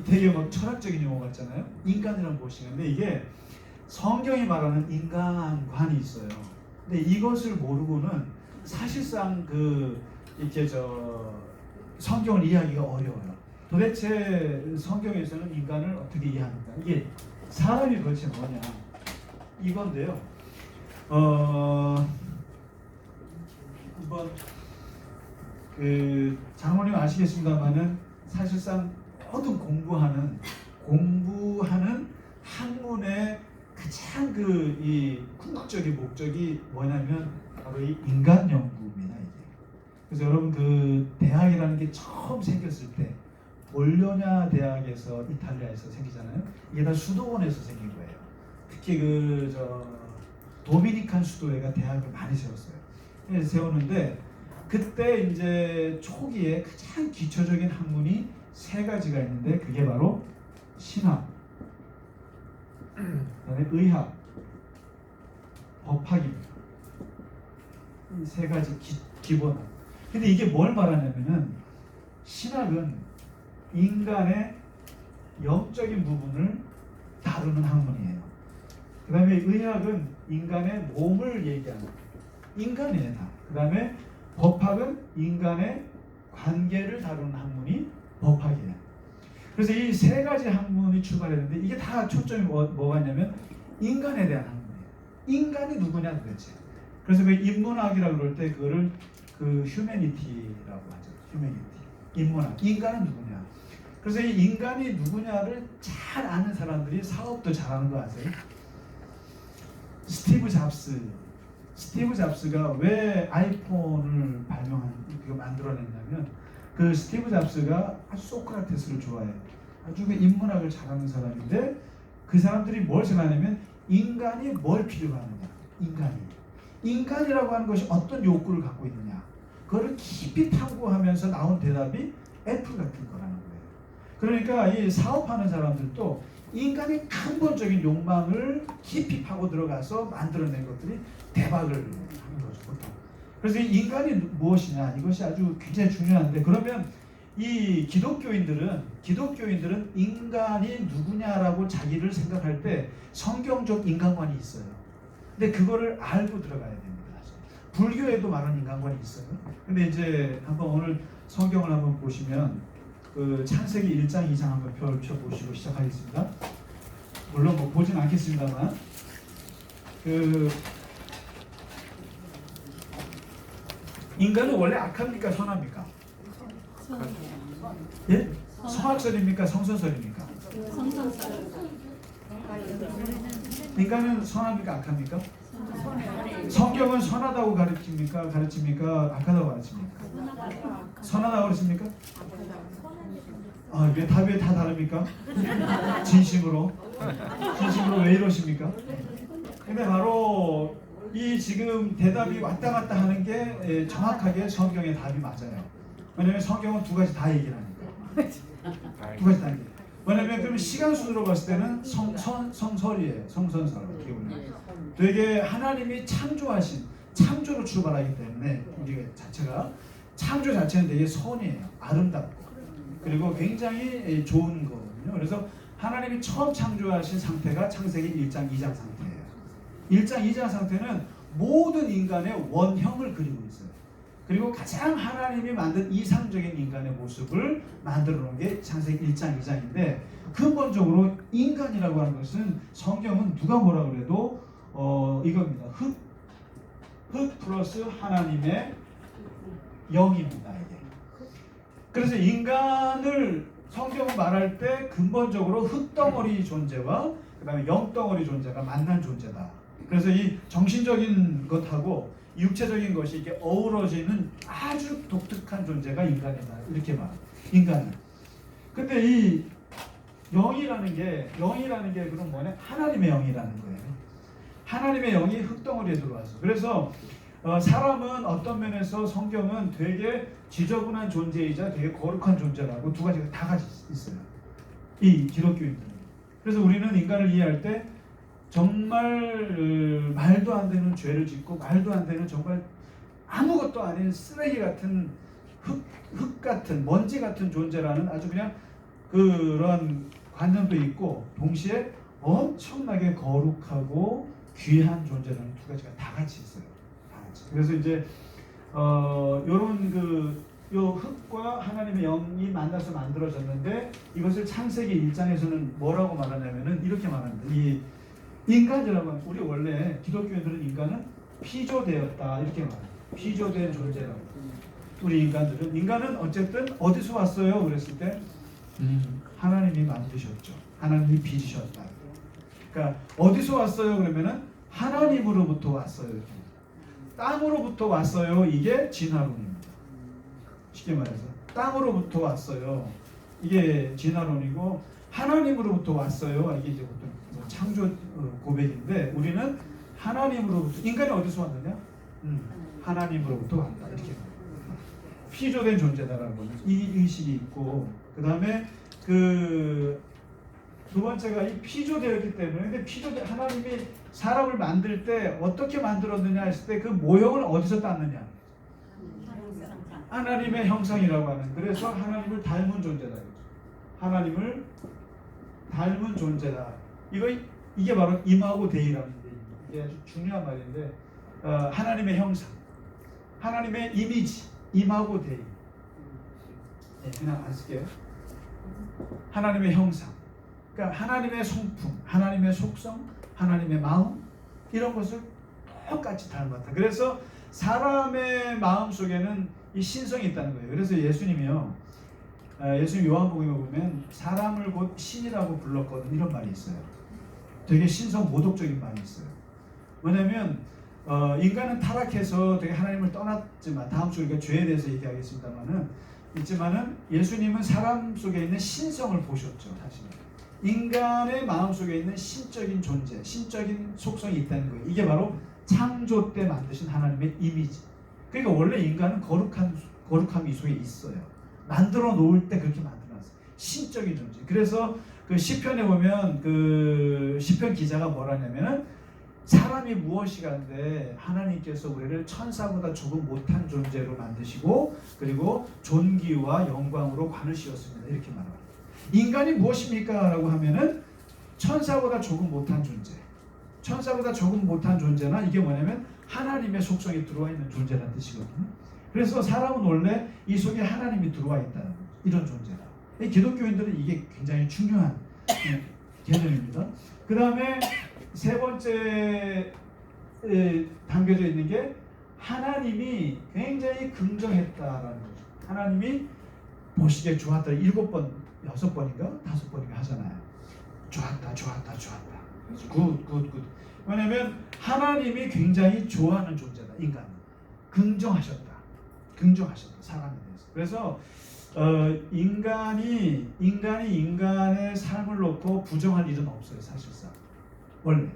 되게 막 철학적인 용어 같잖아요. 인간이란 무엇인가. 근데 이게 성경이 말하는 인간관이 있어요. 근데 이것을 모르고는 사실상 이렇게 성경을 이해하기가 어려워요. 도대체 성경에서는 인간을 어떻게 이해합니까? 이게 사람이 도대체 뭐냐 이건데요. 한번 장모님 아시겠습니다만은 사실상 모든 공부하는 학문의 가장 이 궁극적인 목적이 뭐냐면 바로 이 인간 연구입니다. 이게. 그래서 여러분 대학이라는 게 처음 생겼을 때 볼로냐 대학에서 이탈리아에서 생기잖아요. 이게 다 수도원에서 생긴 거예요. 특히 도미니칸 수도회가 대학을 많이 세웠어요. 세우는데 그때 이제 초기에 가장 기초적인 학문이 세 가지가 있는데 그게 바로 신학, 그다음에 의학, 법학입니다. 이 세 가지 기본. 근데 이게 뭘 말하냐면은 신학은 인간의 영적인 부분을 다루는 학문이에요. 그 다음에 의학은 인간의 몸을 얘기하는 인간이에요. 그 다음에 법학은 인간의 관계를 다루는 학문이 법학이에요. 그래서 이 세 가지 학문이 출발했는데 이게 다 초점이 뭐가 있냐면 인간에 대한 학문이에요. 인간이 누구냐 도대체. 그래서 인문학이라고 그럴 때 그거를 휴머니티라고 하죠. 휴머니티. 인문학. 인간은 누구냐. 그래서 이 인간이 누구냐를 잘 아는 사람들이 사업도 잘하는 거 아세요? 스티브 잡스가 왜 아이폰을 만들어냈냐면 스티브 잡스가 아주 소크라테스를 좋아해요. 아주 인문학을 잘하는 사람인데 그 사람들이 뭘 생각하냐면 인간이 뭘 필요로 하느냐. 인간이라고 하는 것이 어떤 욕구를 갖고 있느냐. 그거를 깊이 탐구하면서 나온 대답이 애플 같은 거라는 거예요. 그러니까 이 사업하는 사람들도 인간의 근본적인 욕망을 깊이 파고 들어가서 만들어낸 것들이 대박을 하는 거죠. 보통. 그래서 이 인간이 무엇이냐 이것이 아주 굉장히 중요한데 그러면 이 기독교인들은 인간이 누구냐라고 자기를 생각할 때 성경적 인간관이 있어요. 근데 그거를 알고 들어가야 됩니다. 불교에도 많은 인간관이 있어요. 근데 이제 한번 오늘 성경을 한번 보시면 창세기 1장 2장 한번 펼쳐보시고 시작하겠습니다. 물론 보진 않겠습니다만 인간은 원래 악합니까 선합니까? 예? 성악설입니까 성선설입니까? 인간은 선합니까 악합니까? 성경은 선하다고 가르칩니까 악하다고 가르칩니까? 선하다고 가르칩니까? 왜 답이 다 다릅니까? 진심으로 왜 이러십니까? 근데 바로 이 지금 대답이 왔다 갔다 하는 게 정확하게 성경의 답이 맞아요. 왜냐면 성경은 두 가지 다 얘기를 하니까. 두 가지 다 얘기해요. 왜냐면 그럼 시간 순으로 봤을 때는 성설이에요. 성선설. 되게 하나님이 창조로 출발하기 때문에 우리 자체가 창조 자체는 되게 선이에요. 아름답고 그리고 굉장히 좋은 거거든요. 그래서 하나님이 처음 창조하신 상태가 창세기 1장 2장 상태예요. 1장 2장 상태는 모든 인간의 원형을 그리고 있어요. 그리고 가장 하나님이 만든 이상적인 인간의 모습을 만들어 놓은 게 창세기 1장 2장인데 근본적으로 인간이라고 하는 것은 성경은 누가 뭐라 그래도 이겁니다. 흙 플러스 하나님의 영입니다. 이게. 그래서 인간을 성경은 말할 때 근본적으로 흙덩어리 존재와 그 다음에 영덩어리 존재가 만난 존재다. 그래서 이 정신적인 것하고 육체적인 것이 이렇게 어우러지는 아주 독특한 존재가 인간이다. 이렇게 말합니다. 인간은. 근데 이 영이라는 게 그럼 뭐냐? 하나님의 영이라는 거예요. 하나님의 영이 흙덩어리에 들어와서. 그래서 사람은 어떤 면에서 성경은 되게 지저분한 존재이자 되게 거룩한 존재라고 두 가지가 다 같이 있어요. 이 기독교인들은. 그래서 우리는 인간을 이해할 때 정말 말도 안 되는 죄를 짓고 말도 안 되는 정말 아무것도 아닌 쓰레기 같은 흙 같은 먼지 같은 존재라는 아주 그냥 그런 관념도 있고 동시에 엄청나게 거룩하고 귀한 존재라는 두 가지가 다 같이 있어요. 다 같이. 그래서 이제 요런 요 흙과 하나님의 영이 만나서 만들어졌는데 이것을 창세기 1장에서는 뭐라고 말하냐면은 이렇게 말합니다. 이 인간이라고 하면 우리 원래 기독교인들은 인간은 피조되었다 이렇게 말해요. 피조된 존재라고. 우리 인간은 어쨌든 어디서 왔어요? 그랬을 때 하나님이 만드셨죠. 하나님이 빚으셨다. 그러니까 어디서 왔어요? 그러면은 하나님으로부터 왔어요. 이렇게. 땅으로부터 왔어요. 이게 진화론입니다. 쉽게 말해서 땅으로부터 왔어요. 이게 진화론이고 하나님으로부터 왔어요. 이게 이제 보통 창조 고백인데 우리는 하나님으로부터 인간이 어디서 왔느냐? 하나님으로부터 왔다 이렇게 피조된 존재다라고 이 의식이 있고 그 다음에 두 번째가 이 피조되었기 때문에 근데 하나님이 사람을 만들 때 어떻게 만들었느냐 했을 때 그 모형을 어디서 땄느냐? 하나님의 형상이라고 하는 그래서 하나님을 닮은 존재다. 하나님을 닮은 존재다. 이게 바로 이마고 데이라는 이게 아주 중요한 말인데 하나님의 형상, 하나님의 이미지, 이마고 데이. 네, 그냥 안 쓸게요. 하나님의 형상, 그러니까 하나님의 성품, 하나님의 속성, 하나님의 마음 이런 것을 똑같이 닮았다. 그래서 사람의 마음 속에는 이 신성이 있다는 거예요. 그래서 예수님이요. 예수님 요한복음에 보면 사람을 곧 신이라고 불렀거든 이런 말이 있어요. 되게 신성 모독적인 말이 있어요. 왜냐하면 인간은 타락해서 되게 하나님을 떠났지만 다음 주에 우리가 죄에 대해서 있지만은 예수님은 사람 속에 있는 신성을 보셨죠. 사실 인간의 마음 속에 있는 신적인 존재, 신적인 속성이 있다는 거예요. 이게 바로 창조 때 만드신 하나님의 이미지. 그러니까 원래 인간은 거룩함이 이 속에 있어요. 만들어 놓을 때 그렇게 만들어놨어요. 신적인 존재. 그래서 그 시편에 보면 그 시편 기자가 뭐라냐면은 사람이 무엇이간데 하나님께서 우리를 천사보다 조금 못한 존재로 만드시고 그리고 존귀와 영광으로 관을 씌웠습니다. 이렇게 말합니다. 인간이 무엇입니까? 라고 하면은 천사보다 조금 못한 존재. 천사보다 조금 못한 존재나 이게 뭐냐면 하나님의 속성이 들어와 있는 존재라는 뜻이거든요. 그래서 사람은 원래 이 속에 하나님이 들어와 있다는 이런 존재다. 기독교인들은 이게 굉장히 중요한 개념입니다. 그 다음에 세 번째 담겨져 있는 게 하나님이 굉장히 긍정했다라는 거죠. 하나님이 보시기에 좋았다. 7번, 6번인가? 5번인가 하잖아요. 좋았다. 굿. 왜냐하면 하나님이 굉장히 좋아하는 존재다. 인간은. 긍정하셨다. 사람에 대해서. 그래서 인간이 인간의 삶을 놓고 부정할 일은 없어요. 사실상. 원래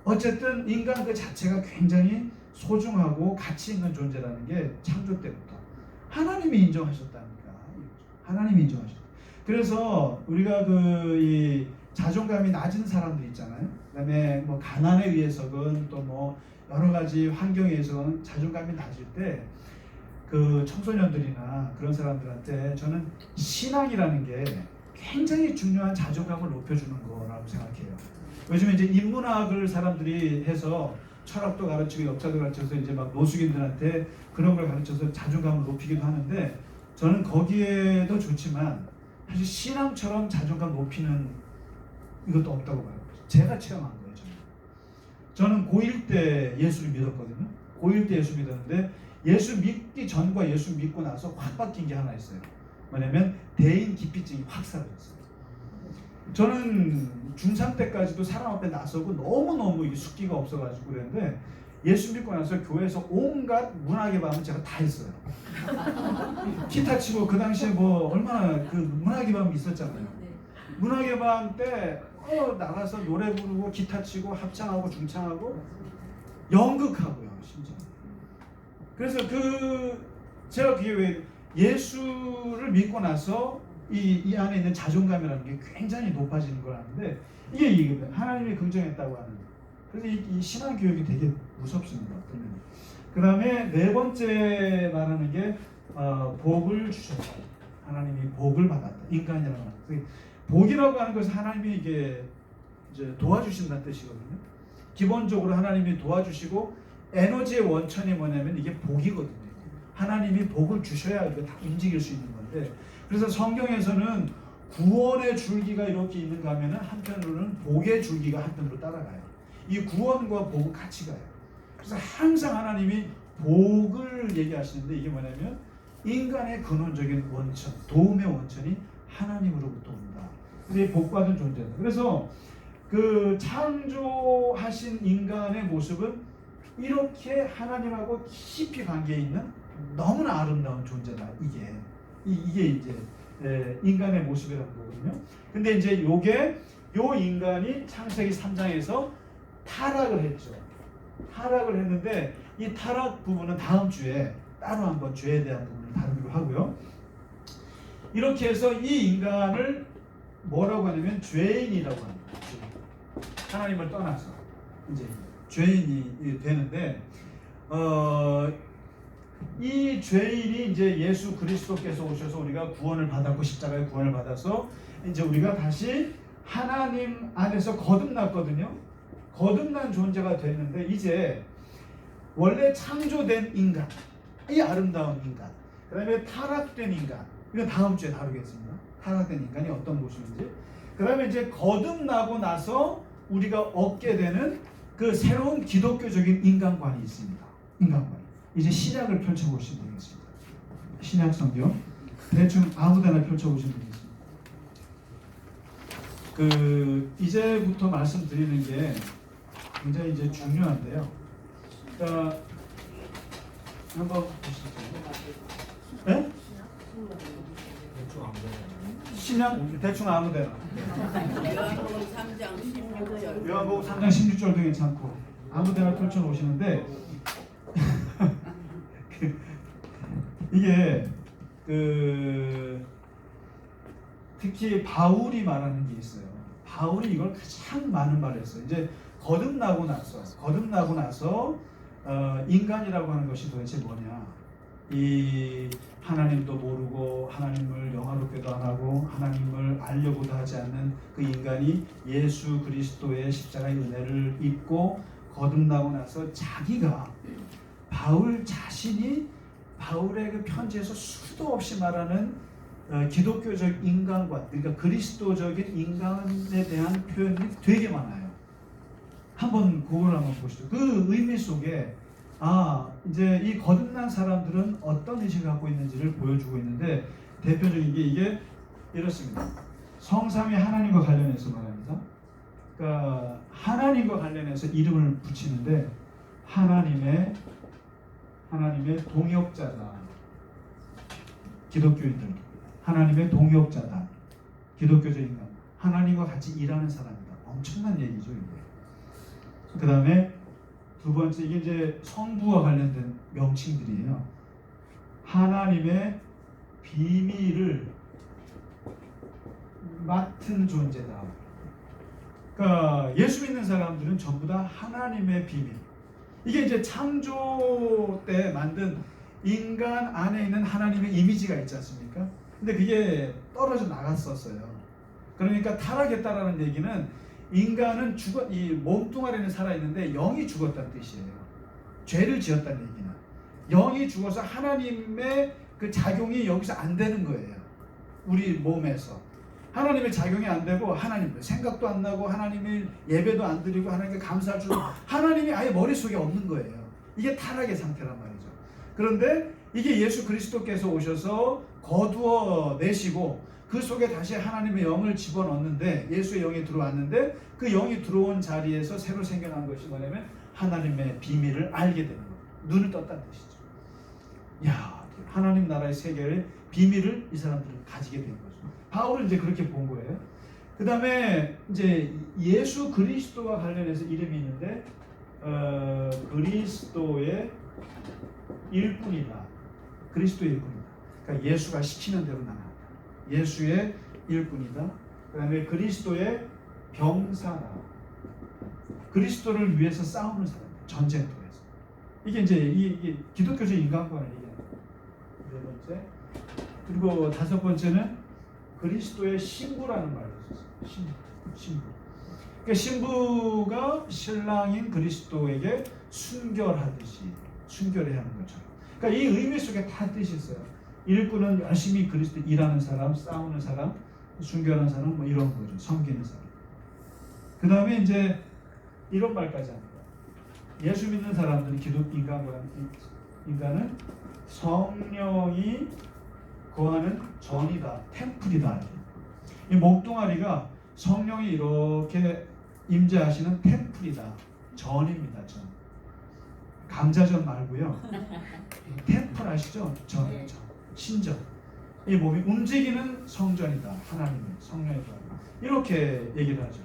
어쨌든 인간 그 자체가 굉장히 소중하고 가치 있는 존재라는 게 창조 때부터 하나님이 인정하셨다니까. 하나님이 인정하셨다. 그래서 우리가 이 자존감이 낮은 사람들 있잖아요. 그다음에 뭐 가난에 의해서건 또 뭐 여러 가지 환경에 의해서는 자존감이 낮을 때 그 청소년들이나 그런 사람들한테 저는 신앙이라는 게 굉장히 중요한 자존감을 높여주는 거라고 생각해요. 요즘에 이제 인문학을 사람들이 해서 철학도 가르치고 역사도 가르쳐서 이제 막 노숙인들한테 그런 걸 가르쳐서 자존감을 높이기도 하는데 저는 거기에도 좋지만 사실 신앙처럼 자존감 높이는 이것도 없다고 봐요. 제가 체험한 거예요. 저는 고1 때 예수를 믿었거든요. 고1 때 예수 믿었는데 예수 믿기 전과 예수 믿고 나서 확 바뀐 게 하나 있어요. 뭐냐면 대인기피증이 확 사라졌어요. 저는 중3 때까지도 사람 앞에 나서고 너무너무 이게 숙기가 없어가지고 그랬는데 예수 믿고 나서 교회에서 온갖 문학의 밤을 제가 다 했어요. 기타 치고 그 당시에 뭐 얼마나 그 문학의 밤이 있었잖아요. 문학의 밤 때 나가서 노래 부르고 기타 치고 합창하고 중창하고 연극하고요. 심지어. 그래서 제가 그게 왜 예수를 믿고 나서 이 안에 있는 자존감이라는 게 굉장히 높아지는 걸 아는데 이게 하나님이 긍정했다고 하는. 그래서 이 신앙 교육이 되게 무섭습니다. 그 다음에 네 번째 말하는 게 복을 주셨다. 하나님이 복을 받았다. 인간이라고 하는 것. 복이라고 하는 것은 하나님이 이게 이제 도와주신다는 뜻이거든요. 기본적으로 하나님이 도와주시고 에너지의 원천이 뭐냐면 이게 복이거든요. 하나님이 복을 주셔야 이거 다 움직일 수 있는 건데, 그래서 성경에서는 구원의 줄기가 이렇게 있는가 하면은 한편으로는 복의 줄기가 한편으로 따라가요. 이 구원과 복은 같이 가요. 그래서 항상 하나님이 복을 얘기하시는데 이게 뭐냐면 인간의 근원적인 원천, 도움의 원천이 하나님으로부터 온다. 그래서 이 복받은 존재다. 그래서 그 창조하신 인간의 모습은 이렇게 하나님하고 깊이 관계 있는 너무나 아름다운 존재다. 이게 이제 인간의 모습이라는 거거든요. 근데 이제 요 인간이 창세기 3장에서 타락을 했죠. 타락을 했는데 이 타락 부분은 다음 주에 따로 한번 죄에 대한 부분을 다루기로 하고요. 이렇게 해서 이 인간을 뭐라고 하냐면 죄인이라고 합니다. 하나님을 떠나서 이제 죄인이 되는데, 이 죄인이 이제 예수 그리스도께서 오셔서 우리가 구원을 받았고 십자가의 구원을 받아서 이제 우리가 다시 하나님 안에서 거듭났거든요. 거듭난 존재가 됐는데 이제 원래 창조된 인간, 이 아름다운 인간, 그 다음에 타락된 인간, 이건 다음 주에 다루겠습니다. 타락된 인간이 어떤 모습인지. 그 다음에 이제 거듭나고 나서 우리가 얻게 되는 그 새로운 기독교적인 인간관이 있습니다. 인간관. 이제 신약을 펼쳐보시면 되겠습니다. 신약 성경 대충 아무데나 펼쳐보시면 되겠습니다. 이제부터 말씀드리는 게 굉장히 이제 중요한데요. 그러니까 한번 보시죠. 네? 신약 대충 아무데나. 요한복음 3장 16절. 요한복음 3장 16절도 괜찮고 아무데나 펼쳐 놓으시는데 이게 특히 바울이 말하는 게 있어요. 바울이 이걸 가장 많은 말을 했어요. 이제 거듭나고 나서 인간이라고 하는 것이 도대체 뭐냐? 이 하나님도 모르고 하나님을 영화롭게도 안 하고 하나님을 알려고도 하지 않는 그 인간이 예수 그리스도의 십자가의 은혜를 입고 거듭나고 나서 자기가 바울 자신이 바울의 그 편지에서 수도 없이 말하는 기독교적 인간관, 그러니까 그리스도적인 인간에 대한 표현이 되게 많아요. 그걸 한번 보시죠. 그 의미 속에 이제 이 거듭난 사람들은 어떤 의식을 갖고 있는지를 보여주고 있는데, 대표적인 게 이게 이렇습니다. 성삼위 하나님과 관련해서 말합니다. 그러니까 하나님과 관련해서 이름을 붙이는데 하나님의 동역자다. 기독교인들, 하나님의 동역자다. 기독교적 인간, 하나님과 같이 일하는 사람이다. 엄청난 얘기죠, 이게. 그 다음에 두 번째, 이게 이제 성부와 관련된 명칭들이에요. 하나님의 비밀을 맡은 존재다. 그러니까 예수 믿는 사람들은 전부 다 하나님의 비밀. 이게 이제 창조 때 만든 인간 안에 있는 하나님의 이미지가 있지 않습니까? 근데 그게 떨어져 나갔었어요. 그러니까 타락했다라는 얘기는 인간은 이 몸뚱아리는 살아있는데 영이 죽었다는 뜻이에요. 죄를 지었다는 얘기는. 영이 죽어서 하나님의 그 작용이 여기서 안 되는 거예요. 우리 몸에서. 하나님의 작용이 안 되고 하나님 생각도 안 나고 하나님의 예배도 안 드리고 하나님께 감사할 줄 하나님이 아예 머릿속에 없는 거예요. 이게 타락의 상태란 말이죠. 그런데 이게 예수 그리스도께서 오셔서 거두어 내시고 그 속에 다시 하나님의 영을 집어넣는데, 예수의 영이 들어왔는데 그 영이 들어온 자리에서 새로 생겨난 것이 뭐냐면 하나님의 비밀을 알게 되는 거예요. 눈을 떴다는 뜻이죠. 하나님 나라의 세계의 비밀을 이 사람들은 가지게 된 거죠. 바울은 이제 그렇게 본 거예요. 그 다음에 이제 예수 그리스도와 관련해서 이름이 있는데 그리스도의 일꾼이다. 그리스도의 일꾼이다. 그러니까 예수가 시키는 대로 나간다. 예수의 일꾼이다. 그 다음에 그리스도의 병사다. 그리스도를 위해서 싸우는 사람, 전쟁터에서. 이게 이제 이게 기독교적 인간관을 얘기하는 거예요. 네 번째, 그리고 다섯 번째는 그리스도의 신부라는 말을 썼어요. 신부. 그러니까 신부가 신랑인 그리스도에게 순결하듯이 순결해야 하는 것처럼. 그러니까 이 의미 속에 다 뜻이 있어요. 일꾼은 열심히 그리스도 일하는 사람, 싸우는 사람, 순결한 사람, 뭐 이런 거죠. 섬기는 사람. 그 다음에 이제 이런 말까지 합니다. 예수 믿는 사람들은 인간은 성령이 거하는 전이다, 템플이다. 이 목동아리가 성령이 이렇게 임재하시는 템플이다, 전입니다. 전. 감자전 말고요. 템플 아시죠? 전, 신전. 이 몸이 움직이는 성전이다, 하나님의 성령이다. 이렇게 얘기를 하죠.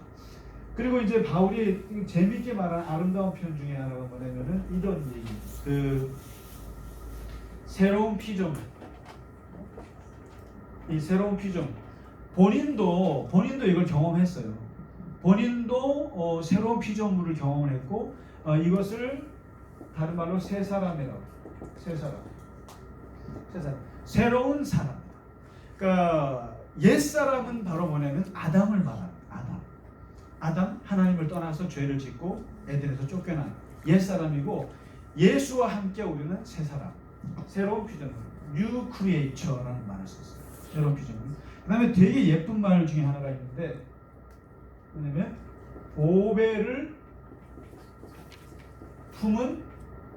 그리고 이제 바울이 재미있게 말한 아름다운 표현 중에 하나가 뭐냐면은 이런 얘기. 그 새로운 피조물. 이 새로운 피조물. 본인도 이걸 경험했어요. 본인도 새로운 피조물을 경험을 했고 이것을 다른 말로 새 사람이라고. 새 사람. 새로운 사람. 그러니까 옛 사람은 바로 뭐냐면 아담을 말합니다. 아담 하나님을 떠나서 죄를 짓고 에덴에서 쫓겨난 옛 사람이고 예수와 함께 우리는 새 사람, 새로운 피조물, 뉴 크리에이처라는 말을 썼어요. 새로운 피조물. 그다음에 되게 예쁜 말 중에 하나가 있는데 뭐냐면 보배를 품은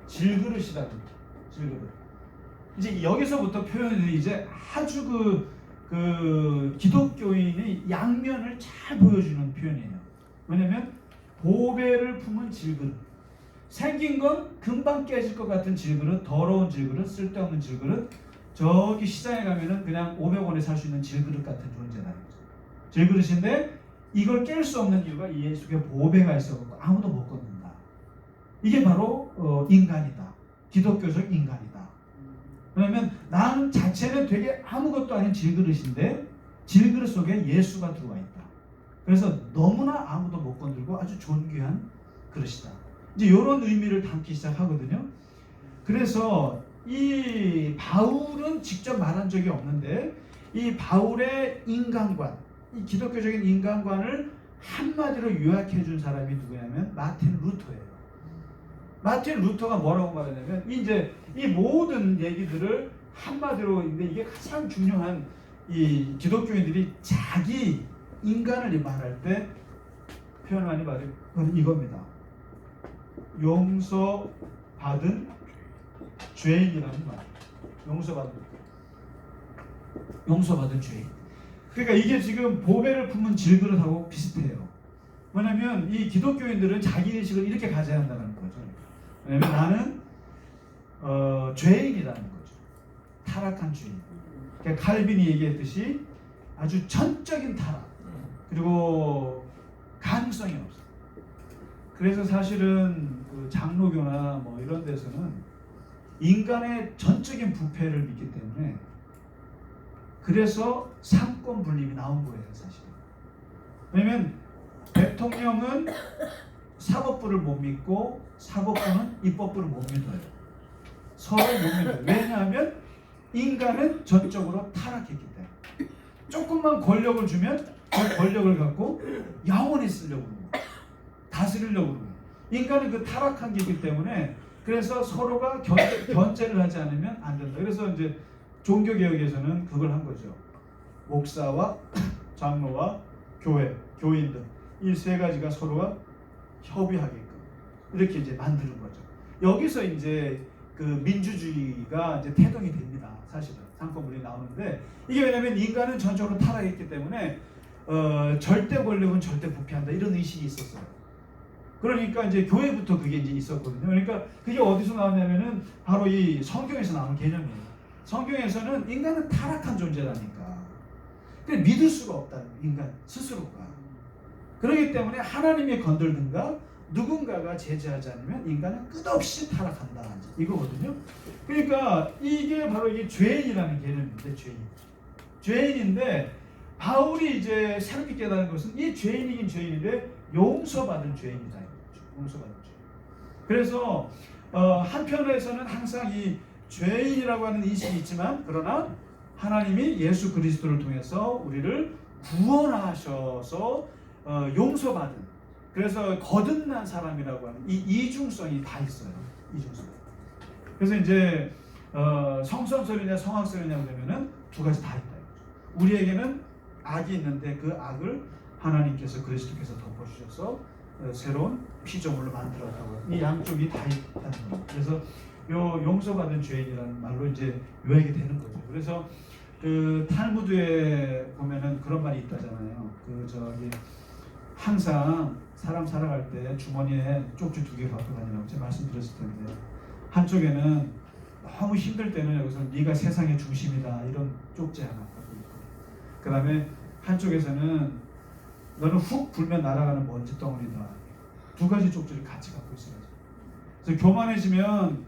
질그릇이라는 거예요. 질그릇. 이제 여기서부터 표현이 이제 아주 그 기독교인의 양면을 잘 보여주는 표현이에요. 왜냐면 보배를 품은 질그릇. 생긴 건 금방 깨질 것 같은 질그릇, 더러운 질그릇, 쓸데없는 질그릇. 저기 시장에 가면은 그냥 500원에 살 수 있는 질그릇 같은 존재라는 거죠. 질그릇인데 이걸 깰 수 없는 이유가 이 예수의 보배가 있어서 아무도 못 걷는다. 이게 바로 인간이다. 기독교적 인간이다. 왜냐면 나는 자체는 되게 아무것도 아닌 질그릇인데 질그릇 속에 예수가 들어와 있다. 그래서 너무나 아무도 못 건들고 아주 존귀한 그릇이다. 이제 이런 의미를 담기 시작하거든요. 그래서 이 바울은 직접 말한 적이 없는데 이 바울의 인간관, 이 기독교적인 인간관을 한마디로 요약해 준 사람이 누구냐면 마틴 루터예요. 마틴 루터가 뭐라고 말하냐면 이제 이 모든 얘기들을 한마디로, 근데 이게 가장 중요한 이 기독교인들이 자기 인간을 말할 때 표현 많이 말해요. 이겁니다. 용서받은 죄인이라는 말. 용서받은 죄인. 그러니까 이게 지금 보배를 품은 질그릇하고 비슷해요. 왜냐하면 이 기독교인들은 자기 의식을 이렇게 가져야 한다는 거죠. 왜냐하면 나는 죄인이라는 거죠. 타락한 죄인. 그러니까 칼빈이 얘기했듯이 아주 전적인 타락. 그리고 가능성이 없어. 그래서 사실은 그 장로교나 뭐 이런 데서는 인간의 전적인 부패를 믿기 때문에 그래서 삼권 분립이 나온 거예요, 사실. 왜냐면 대통령은 사법부를 못 믿고 사법부는 입법부를 못 믿어요. 서로 못 믿어요. 왜냐하면 인간은 전적으로 타락했기 때문에. 조금만 권력을 주면 그 권력을 갖고 영원히 쓰려고 그러고 다스리려고 그러고. 인간은 그 타락한 게 있기 때문에 그래서 서로가 견제를 하지 않으면 안 된다. 그래서 이제 종교개혁에서는 그걸 한 거죠. 목사와 장로와 교회, 교인들 이 세 가지가 서로가 협의하게끔 이렇게 이제 만드는 거죠. 여기서 이제 그 민주주의가 이제 태동이 됩니다. 사실은 삼권분립이 나오는데 이게 왜냐하면 인간은 전적으로 타락했기 때문에 절대 권력은 절대 부패한다 이런 의식이 있었어요. 그러니까 이제 교회부터 그게 이제 있었거든요. 그러니까 그게 어디서 나왔냐면은 바로 이 성경에서 나온 개념이에요. 성경에서는 인간은 타락한 존재라니까. 그래 믿을 수가 없다는 인간 스스로가. 그렇기 때문에 하나님이 건들든가 누군가가 제재하지 않으면 인간은 끝없이 타락한다. 이거거든요. 그러니까 이게 바로 이게 죄인이라는 개념인데 죄인인데 바울이 이제 새롭게 깨달은 것은 이 죄인이긴 죄인인데 용서받은 죄인이다. 용서받은 죄인. 그래서 한편에서는 항상 이 죄인이라고 하는 인식이 있지만 그러나 하나님이 예수 그리스도를 통해서 우리를 구원하셔서 용서받은, 그래서 거듭난 사람이라고 하는 이 이중성이 다 있어요. 이중성. 그래서 이제 성선설이냐 성악설이냐 그러면은 두 가지 다 있다. 우리에게는 악이 있는데 그 악을 하나님께서 그리스도께서 덮어주셔서 새로운 피조물로 만들었다고. 이 양쪽이 다 있다는 거예요. 그래서 요 용서받은 죄인이라는 말로 이제 요약이 되는 거죠. 그래서 그 탈무드에 보면은 그런 말이 있다잖아요. 그 저기 항상 사람 살아갈 때 주머니에 쪽지 2개 갖고 다니라고 제가 말씀드렸을 텐데, 한쪽에는 너무 힘들 때는 여기서 네가 세상의 중심이다 이런 쪽지 하나 갖고 있고, 그 다음에 한쪽에서는 너는 훅 불면 날아가는 먼지 덩어리다. 두 가지 쪽지를 같이 갖고 있어요. 그래서 교만해지면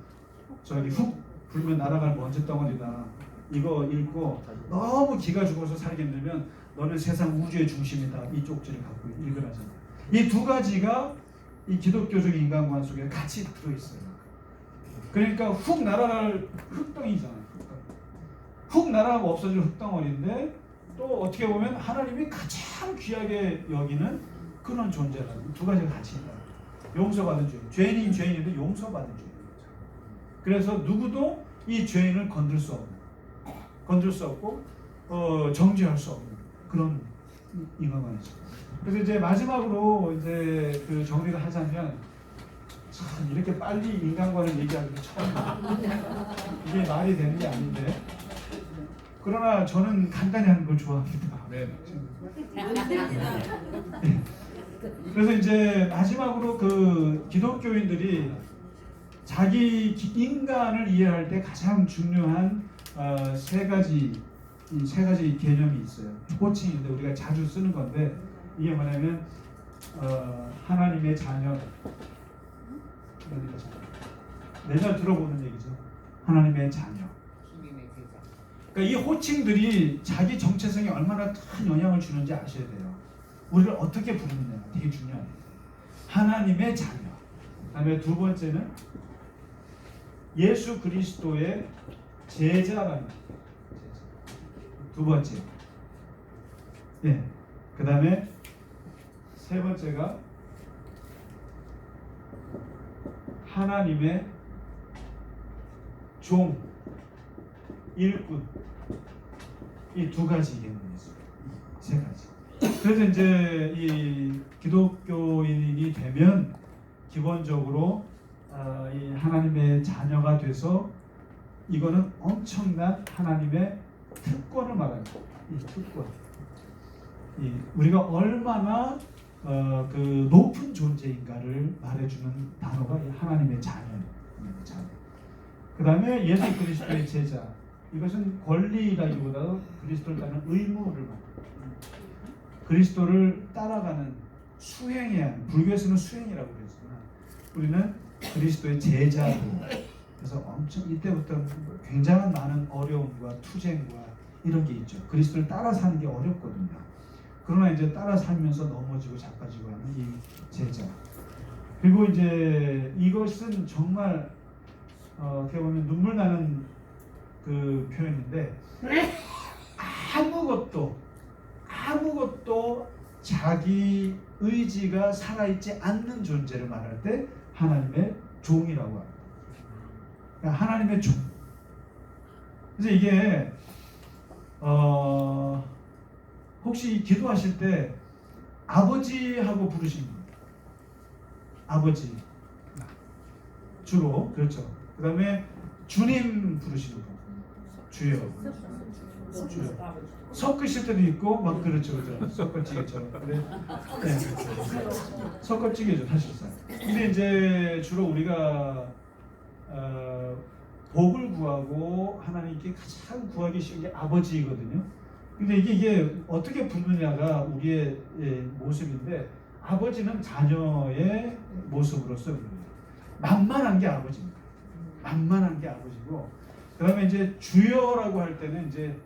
저기 훅 불면 날아갈 먼지 덩어리다. 이거 읽고 너무 기가 죽어서 살기 힘들면 너는 세상 우주의 중심이다. 이 쪽지를 갖고 읽으라잖아요. 이 두 가지가 이 기독교적 인간관 속에 같이 들어있어요. 그러니까 훅 날아갈 흙덩이잖아요. 훅 날아가고 없어질 흙덩어리인데, 또 어떻게 보면 하나님이 가장 귀하게 여기는 그런 존재라는 두 가지가 같이 있다. 용서받은 죄인, 죄인인 죄인인데 용서받은 죄인. 그래서 누구도 이 죄인을 건들 수 없고 정죄할 수 없는 그런 인간관이죠. 그래서 이제 마지막으로 이제 그 정리를 하자면, 참 이렇게 빨리 인간관을 얘기하기가 처음이에요. 이게 말이 되는 게 아닌데, 그러나 저는 간단히 하는 걸 좋아합니다. 네. 그래서 이제 마지막으로 그 기독교인들이 자기 인간을 이해할 때 가장 중요한 세 가지 개념이 있어요. 호칭인데 우리가 자주 쓰는 건데, 이게 뭐냐면 하나님의 자녀. 매년 들어보는 얘기죠. 하나님의 자녀. 그러니까 이 호칭들이 자기 정체성에 얼마나 큰 영향을 주는지 아셔야 돼요. 우리를 어떻게 부르느냐 되게 중요해요. 하나님의 자녀. 그다음에 두 번째는 예수 그리스도의 제자라는. 두 번째. 예. 그다음에 세 번째가 하나님의 종, 일꾼. 이 두 가지 개념이 있어요. 세 가지. 그래서 이제 이 기독교인이 되면 기본적으로 이 하나님의 자녀가 돼서, 이거는 엄청난 하나님의 특권을 말하는 거예요. 이 특권. 우리가 얼마나 그 높은 존재인가를 말해주는 단어가 이 하나님의 자녀입니다. 그 다음에 예수 그리스도의 제자. 이것은 권리라기보다 그리스도를 따르는 의무를 말합니다. 그리스도를 따라가는, 수행해야 하는, 불교에서는 수행이라고 그랬지만 우리는 그리스도의 제자로. 그래서 엄청 이때부터 굉장한 많은 어려움과 투쟁과 이런 게 있죠. 그리스도를 따라 사는 게 어렵거든요. 그러나 이제 따라 살면서 넘어지고 자빠지고 하는 이 제자. 그리고 이제 이것은 정말 어떻게 보면 눈물 나는 그 표현인데, 아무것도 자기 의지가 살아있지 않는 존재를 말할 때 하나님의 종이라고 합니다. 그러니까 하나님의 종. 그래서 이게 혹시 기도하실 때 아버지하고 부르시는 분들, 아버지 주로 그렇죠. 그 다음에 주님 부르시는 분, 주여. 섞으실 때도 있고 막 그렇죠, 그렇죠. 섞어찌개처럼. 그래. 네. 섞어찌개죠 사실상. 근데 이제 주로 우리가 복을 구하고 하나님께 가장 구하기 쉬운 게 아버지이거든요. 근데 이게 어떻게 부르느냐가 우리의 모습인데, 아버지는 자녀의 모습으로서 만만한 게 아버지입니다. 만만한 게 아버지고, 그 다음에 이제 주여라고 할 때는 이제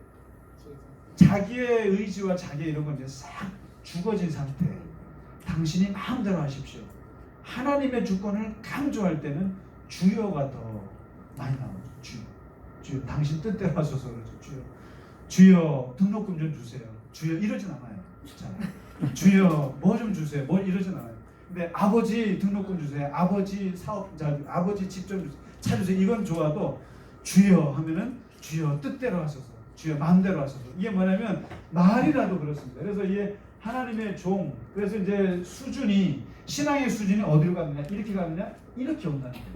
자기의 의지와 자기의 이런 건 이제 싹 죽어진 상태. 당신이 마음대로 하십시오. 하나님의 주권을 강조할 때는 주여가 더 많이 나오죠. 주여. 당신 뜻대로 하소서 그러죠. 주여. 주여 등록금 좀 주세요. 주여 이러진 않아요. 자, 주여 뭐 좀 주세요. 뭐 이러진 않아요. 근데 아버지 등록금 주세요. 아버지 사업자, 아버지 집 좀 찾으세요. 이건 좋아도 주여 하면은 주여 뜻대로 하소서, 주여 마음대로 하소서. 이게 뭐냐면 말이라도 그렇습니다. 그래서 이게 하나님의 종, 그래서 이제 수준이, 신앙의 수준이 어디로 가느냐, 이렇게 가느냐, 이렇게 온다는 거죠.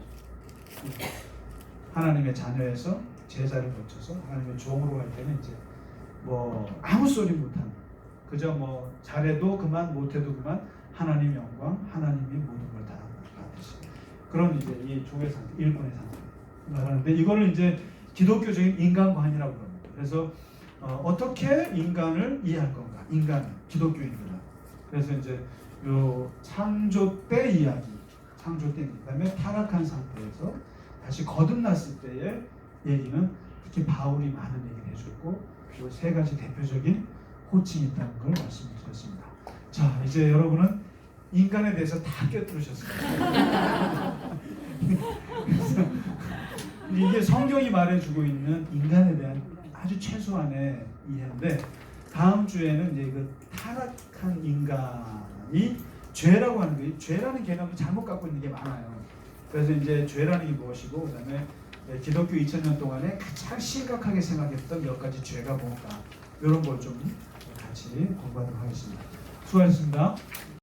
하나님의 자녀에서 제자를 거쳐서 하나님의 종으로 갈 때는 이제 뭐 아무 소리 못하는, 그저 뭐 잘해도 그만 못해도 그만 하나님 영광, 하나님이 모든 걸 다 받으시 그런 이제 이 종의 상태, 일꾼의 상태 말하는데, 이거를 이제 기독교적인 인간관이라고 합니다. 그래서 어떻게 인간을 이해할 건가? 인간, 기독교인들은. 그래서 이제 요 창조 때 이야기, 창조 때, 그다음에 타락한 상태에서 다시 거듭났을 때의 얘기는 특히 바울이 많은 얘기를 해줬고, 그 세 가지 대표적인 호칭이 있다는 걸 말씀드렸습니다. 자, 이제 여러분은 인간에 대해서 다 꿰뚫으셨습니다. 그래서 이게 성경이 말해주고 있는 인간에 대한 아주 최소한의 이해인데, 다음 주에는 이제 그 타락한 인간이 죄라고 하는 게, 죄라는 개념을 잘못 갖고 있는 게 많아요. 그래서 이제 죄라는 게 무엇이고, 그다음에 기독교 2000년 동안에 가장 심각하게 생각했던 몇 가지 죄가 뭔가, 이런 걸 좀 같이 공부하도록 하겠습니다. 수고하셨습니다.